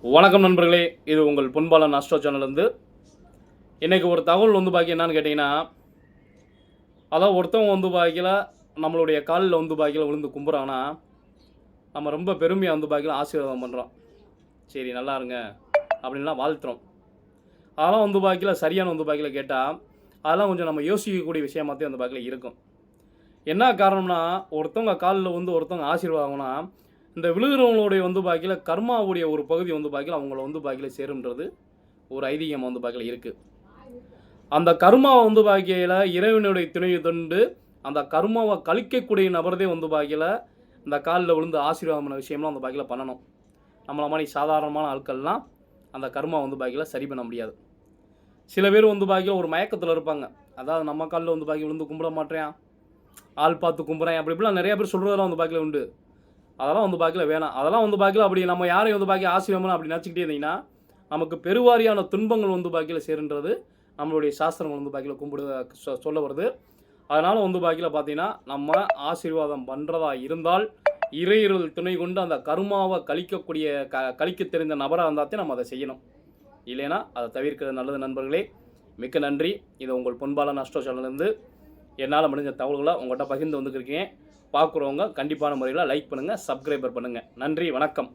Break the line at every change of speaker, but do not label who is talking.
வணக்கம் நண்பர்களே, இது உங்கள் பொன்பாலன் அஸ்ட்ரோ சேனல்லேருந்து. இன்றைக்கி ஒரு தகவல் வந்து பாக்கி என்னன்னு கேட்டிங்கன்னா, அதான் ஒருத்தவங்க வந்து பாக்கியில் நம்மளுடைய காலில் வந்து பாக்கியில் விழுந்து கும்புறாங்கன்னா, நம்ம ரொம்ப பெருமையாக வந்து பாக்கியில் ஆசீர்வாதம் பண்ணுறோம். சரி நல்லா இருங்க அப்படின்லாம் வாழ்த்துறோம். அதெல்லாம் வந்து பாக்கியில் சரியான வந்து பாக்கியில் கேட்டால், அதெல்லாம் கொஞ்சம் நம்ம யோசிக்கக்கூடிய விஷயமாகத்தே வந்து பாக்கியில் இருக்கும். என்ன காரணம்னா, ஒருத்தவங்க காலில் வந்து ஒருத்தவங்க ஆசீர்வாதம்னா, இந்த விழுகிறவங்களுடைய வந்து பாக்கியில் கர்மாவுடைய ஒரு பகுதி வந்து பாக்கியில் அவங்கள வந்து பாக்கியில் சேரும்ன்றது ஒரு ஐதீகம் வந்து பாக்கியில் இருக்குது. அந்த கர்மாவை வந்து பாக்கியில் இறைவனுடைய துணையை தொண்டு அந்த கர்மாவை கழிக்கக்கூடிய நபர்தே வந்து பாக்கியில் இந்த காலில் விழுந்து ஆசீர்வாதம் பண்ண விஷயம்லாம் வந்து பாக்கியில் பண்ணணும். நம்மளை மாதிரி சாதாரணமான ஆட்கள்லாம் அந்த கர்மா வந்து பாக்கியில் சரி பண்ண முடியாது. சில பேர் வந்து பாக்கியில் ஒரு மயக்கத்தில் இருப்பாங்க. அதாவது நம்ம காலில் வந்து பாக்கி விழுந்து கும்பிட மாட்டேன், ஆள் பார்த்து கும்பிட்றேன், அப்படி இப்படிலாம் நிறைய பேர் சொல்கிறதெல்லாம் வந்து பாக்கியில் உண்டு. அதெல்லாம் வந்து பாக்கியில் வேணாம். அதெல்லாம் வந்து பாக்கியில் அப்படி நம்ம யாரையும் வந்து பாக்கி ஆசீர்வாதம் அப்படி நினச்சிக்கிட்டே இருந்தீங்கன்னா, நமக்கு பெருவாரியான துன்பங்கள் வந்து பாக்கியில் சேருன்றது நம்மளுடைய சாஸ்திரங்கள் வந்து பாக்கியில் சொல்ல வருது. அதனால் வந்து பாக்கியில் பார்த்தீங்கன்னா, நம்ம ஆசீர்வாதம் பண்ணுறதா இருந்தால் இறையருள் துணை கொண்டு அந்த கர்மாவை கழிக்க தெரிந்த நபராக இருந்தால் நம்ம அதை செய்யணும். இல்லைன்னா அதை தவிர்க்கிறது நல்லது நண்பர்களே. மிக்க நன்றி. இது உங்கள் பொன்பாலன் அஸ்ட்ரோ சேனல்லேருந்து என்னால் முடிஞ்ச தகவல்களை உங்கள்கிட்ட பகிர்ந்து வந்துருக்கேன். பார்க்குறவங்க கண்டிப்பான முறையில் லைக் பண்ணுங்கள், சப்ஸ்கிரைபர் பண்ணுங்கள். நன்றி, வணக்கம்.